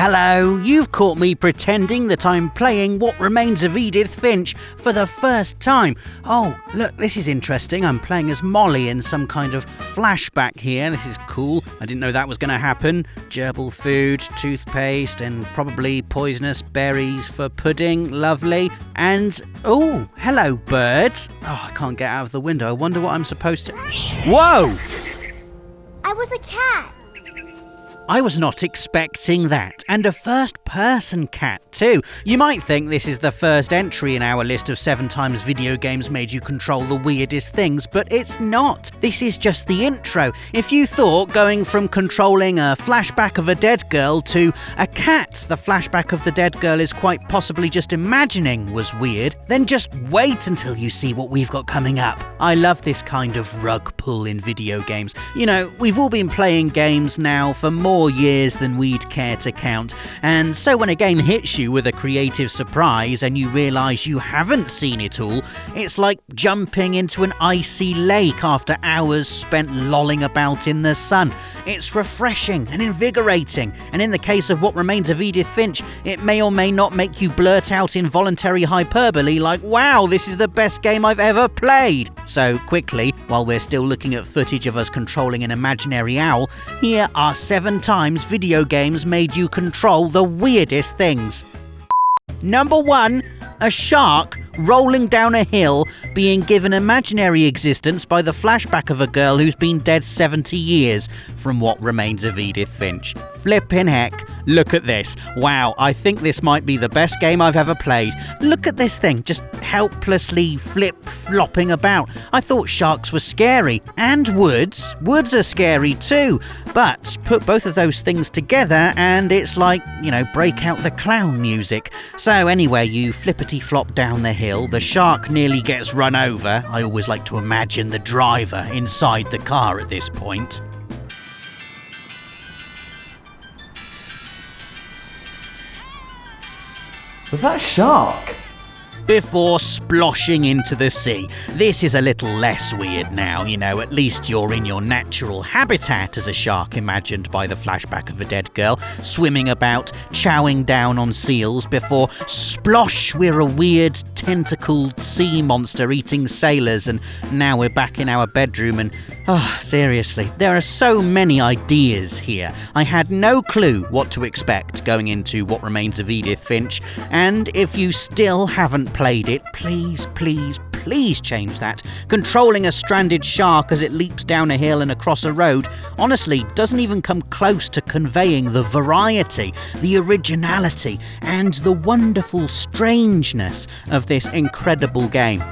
Hello, you've caught me pretending that I'm playing What Remains of Edith Finch for the first time. Oh, look, this is interesting. I'm playing as Molly in some kind of flashback here. This is cool. I didn't know that was going to happen. Gerbil food, toothpaste, and probably poisonous berries for pudding. Lovely. And, oh, hello, birds. Oh, I can't get out of the window. I wonder what I'm supposed to... Whoa! I was a cat. I was not expecting that, and a first-person cat too. You might think this is the first entry in our list of 7 times video games made you control the weirdest things, but it's not. This is just the intro. If you thought going from controlling a flashback of a dead girl to a cat the flashback of the dead girl is quite possibly just imagining was weird, then just wait until you see what we've got coming up. I love this kind of rug pull in video games. You know, we've all been playing games now for more years than we'd care to count, and so when a game hits you with a creative surprise and you realise you haven't seen it all, it's like jumping into an icy lake after hours spent lolling about in the sun. It's refreshing and invigorating, and in the case of What Remains of Edith Finch, it may or may not make you blurt out involuntary hyperbole like, wow, this is the best game I've ever played. So quickly, while we're still looking at footage of us controlling an imaginary owl, here are 7 times video games made you control the weirdest things. Number 1, a shark rolling down a hill being given imaginary existence by the flashback of a girl who's been dead 70 years from What Remains of Edith Finch. Flippin' heck, look at this. Wow, I think this might be the best game I've ever played. Look at this thing, just helplessly flip-flopping about. I thought sharks were scary, and woods are scary too. But put both of those things together and it's like, break out the clown music. So anyway, you flippity-flop down the hill, the shark nearly gets run over. I always like to imagine the driver inside the car at this point. Was that a shark? Before sploshing into the sea. This is a little less weird now, at least you're in your natural habitat as a shark imagined by the flashback of a dead girl, swimming about, chowing down on seals, before splosh, we're a weird tentacled sea monster eating sailors, and now we're back in our bedroom and, seriously, there are so many ideas here. I had no clue what to expect going into What Remains of Edith Finch, and if you still haven't played it, please change that. Controlling a stranded shark as it leaps down a hill and across a road honestly doesn't even come close to conveying the variety, the originality, and the wonderful strangeness of this incredible game.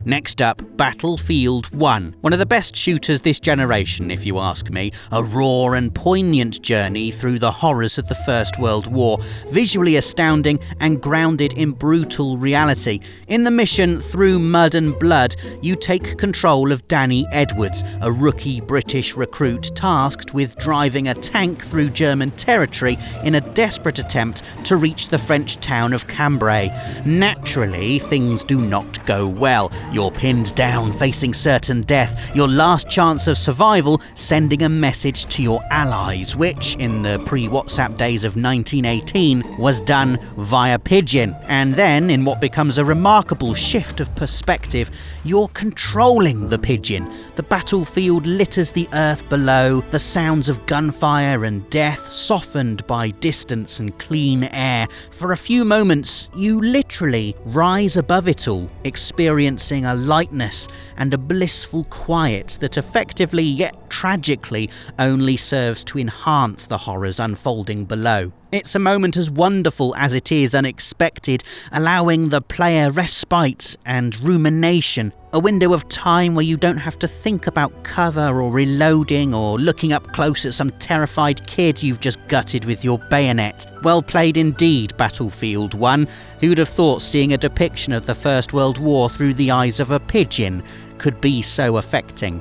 Next up, Battlefield 1. One of the best shooters this generation, if you ask me. A raw and poignant journey through the horrors of the First World War. Visually astounding and grounded in brutal reality. In the mission Through Mud and Blood, you take control of Danny Edwards, a rookie British recruit tasked with driving a tank through German territory in a desperate attempt to reach the French town of Cambrai. Naturally, things do not go well. You're pinned down, facing certain death, your last chance of survival sending a message to your allies, which, in the pre-WhatsApp days of 1918, was done via pigeon. And then, in what becomes a remarkable shift of perspective, you're controlling the pigeon. The battlefield litters the earth below, the sounds of gunfire and death softened by distance and clean air. For a few moments, you literally rise above it all, experiencing a lightness and a blissful quiet that effectively yet tragically only serves to enhance the horrors unfolding below. It's a moment as wonderful as it is unexpected, allowing the player respite and rumination, a window of time where you don't have to think about cover or reloading or looking up close at some terrified kid you've just gutted with your bayonet. Well played indeed, Battlefield 1. Who'd have thought seeing a depiction of the First World War through the eyes of a pigeon could be so affecting?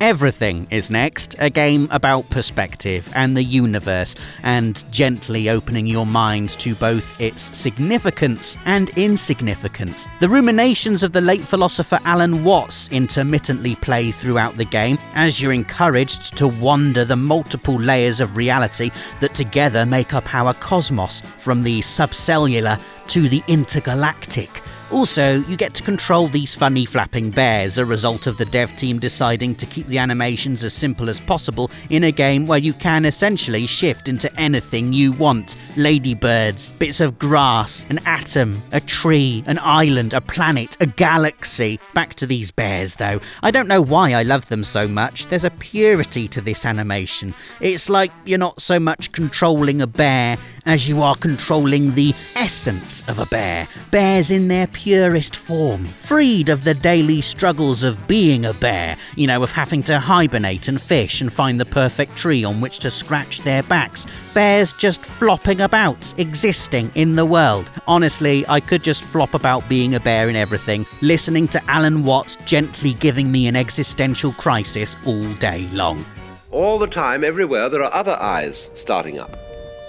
Everything is next, a game about perspective and the universe, and gently opening your mind to both its significance and insignificance. The ruminations of the late philosopher Alan Watts intermittently play throughout the game, as you're encouraged to wander the multiple layers of reality that together make up our cosmos, from the subcellular to the intergalactic. Also, you get to control these funny flapping bears, a result of the dev team deciding to keep the animations as simple as possible in a game where you can essentially shift into anything you want. Ladybirds, bits of grass, an atom, a tree, an island, a planet, a galaxy. Back to these bears though. I don't know why I love them so much. There's a purity to this animation. It's like you're not so much controlling a bear as you are controlling the essence of a bear. Bears in their purest form, freed of the daily struggles of being a bear, of having to hibernate and fish and find the perfect tree on which to scratch their backs. Bears just flopping about, existing in the world. Honestly, I could just flop about being a bear in everything, listening to Alan Watts gently giving me an existential crisis all day long. All the time, everywhere, there are other eyes starting up.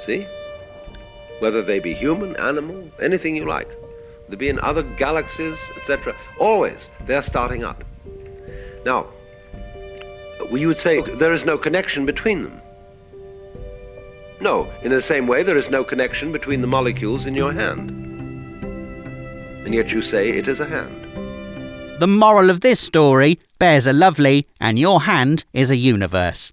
See? Whether they be human, animal, anything you like. They be in other galaxies, etc. Always, they're starting up. Now, you would say there is no connection between them. No, in the same way there is no connection between the molecules in your hand. And yet you say it is a hand. The moral of this story, bears are lovely and your hand is a universe.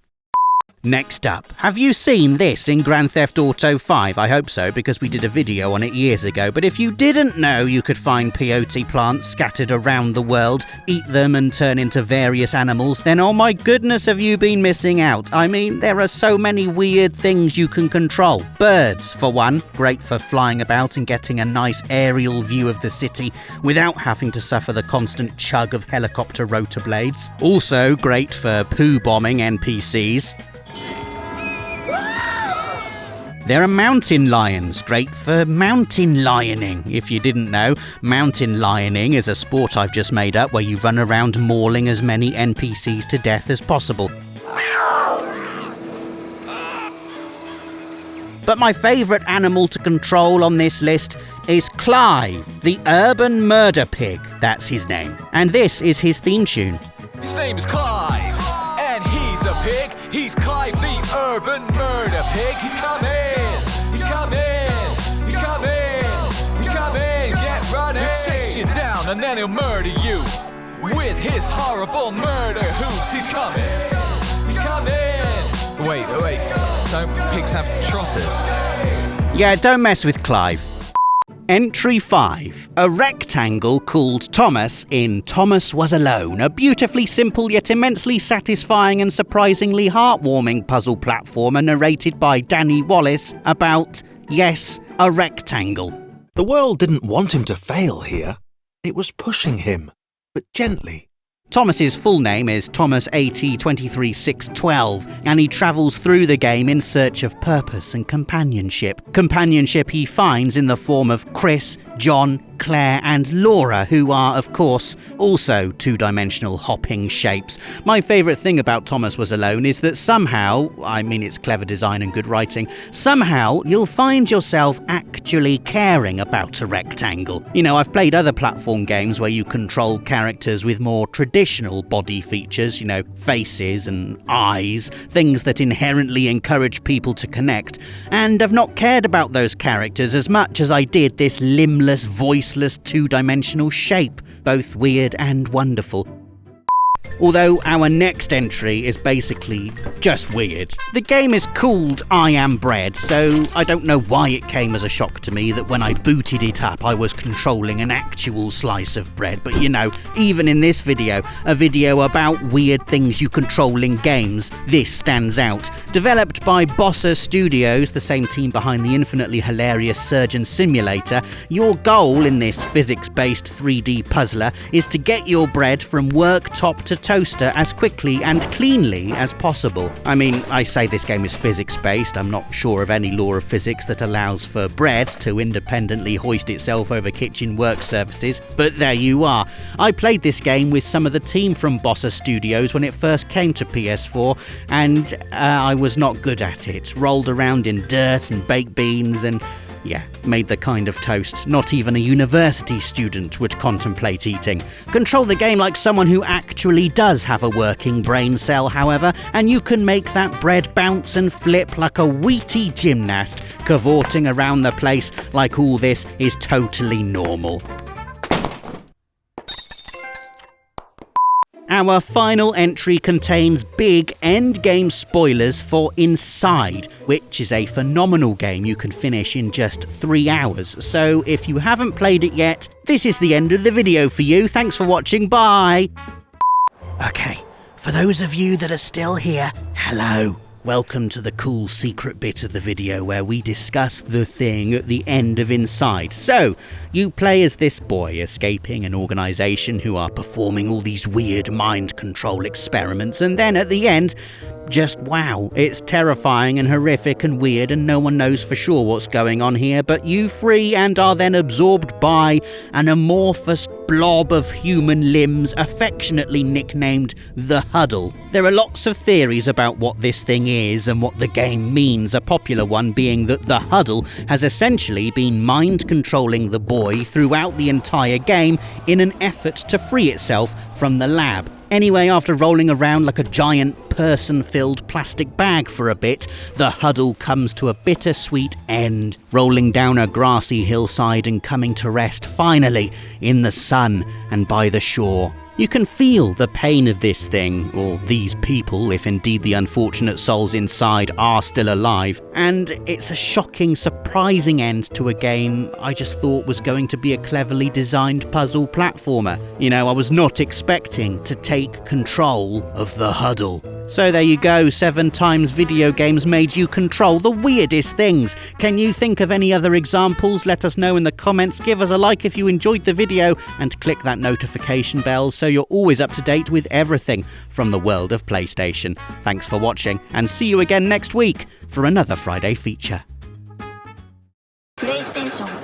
Next up, have you seen this in Grand Theft Auto 5? I hope so, because we did a video on it years ago. But if you didn't know you could find peyote plants scattered around the world, eat them and turn into various animals, then oh my goodness have you been missing out. I mean, there are so many weird things you can control. Birds, for one, great for flying about and getting a nice aerial view of the city without having to suffer the constant chug of helicopter rotor blades. Also great for poo bombing NPCs. There are mountain lions, great for mountain lioning. If you didn't know, mountain lioning is a sport I've just made up where you run around mauling as many NPCs to death as possible. But my favourite animal to control on this list is Clive, the urban murder pig. That's his name. And this is his theme tune. His name is Clive, and he's a pig. He's Clive, the urban murder pig. He's coming. He's coming. He's coming. He's coming. Get running. He'll chase you down and then he'll murder you with his horrible murder hoops. He's coming. He's coming. Wait. Don't pigs have trotters? Yeah, don't mess with Clive. Entry 5. A rectangle called Thomas in Thomas Was Alone, a beautifully simple yet immensely satisfying and surprisingly heartwarming puzzle platformer narrated by Danny Wallace about, yes, a rectangle. The world didn't want him to fail here. It was pushing him, but gently. Thomas's full name is Thomas AT23612, and he travels through the game in search of purpose and companionship. Companionship he finds in the form of Chris, John, Claire and Laura, who are, of course, also two-dimensional hopping shapes. My favourite thing about Thomas Was Alone is that somehow, I mean it's clever design and good writing, somehow you'll find yourself actually caring about a rectangle. I've played other platform games where you control characters with more traditional body features, faces and eyes, things that inherently encourage people to connect, and I've not cared about those characters as much as I did this limbless, voiceless, two-dimensional shape, both weird and wonderful. Although our next entry is basically just weird. The game is called I Am Bread, so I don't know why it came as a shock to me that when I booted it up I was controlling an actual slice of bread. But even in this video, a video about weird things you control in games, this stands out. Developed by Bossa Studios, the same team behind the infinitely hilarious Surgeon Simulator, your goal in this physics-based 3D puzzler is to get your bread from worktop to a toaster as quickly and cleanly as possible. I mean, I say this game is physics-based. I'm not sure of any law of physics that allows for bread to independently hoist itself over kitchen work surfaces, but there you are. I played this game with some of the team from Bossa Studios when it first came to PS4, and I was not good at it. Rolled around in dirt and baked beans and made the kind of toast not even a university student would contemplate eating. Control the game like someone who actually does have a working brain cell, however, and you can make that bread bounce and flip like a wheaty gymnast, cavorting around the place like all this is totally normal. Our final entry contains big endgame spoilers for Inside, which is a phenomenal game you can finish in just 3 hours. So if you haven't played it yet, this is the end of the video for you. Thanks for watching, bye! Okay, for those of you that are still here, hello. Welcome to the cool secret bit of the video where we discuss the thing at the end of Inside. So, you play as this boy escaping an organisation who are performing all these weird mind control experiments, and then at the end, just wow, it's terrifying and horrific and weird and no one knows for sure what's going on here, but you free and are then absorbed by an amorphous blob of human limbs affectionately nicknamed the Huddle. There are lots of theories about what this thing is and what the game means, a popular one being that the Huddle has essentially been mind controlling the boy throughout the entire game in an effort to free itself from the lab. Anyway, after rolling around like a giant person-filled plastic bag for a bit, the Huddle comes to a bittersweet end, rolling down a grassy hillside and coming to rest, finally, in the sun and by the shore. You can feel the pain of this thing, or these people, if indeed the unfortunate souls inside are still alive, and it's a shocking, surprising end to a game I just thought was going to be a cleverly designed puzzle platformer. You know, I was not expecting to take control of the Huddle. So there you go, 7 times video games made you control the weirdest things. Can you think of any other examples? Let us know in the comments, give us a like if you enjoyed the video, and click that notification bell so you're always up to date with everything from the world of PlayStation. Thanks for watching, and see you again next week for another Friday feature. PlayStation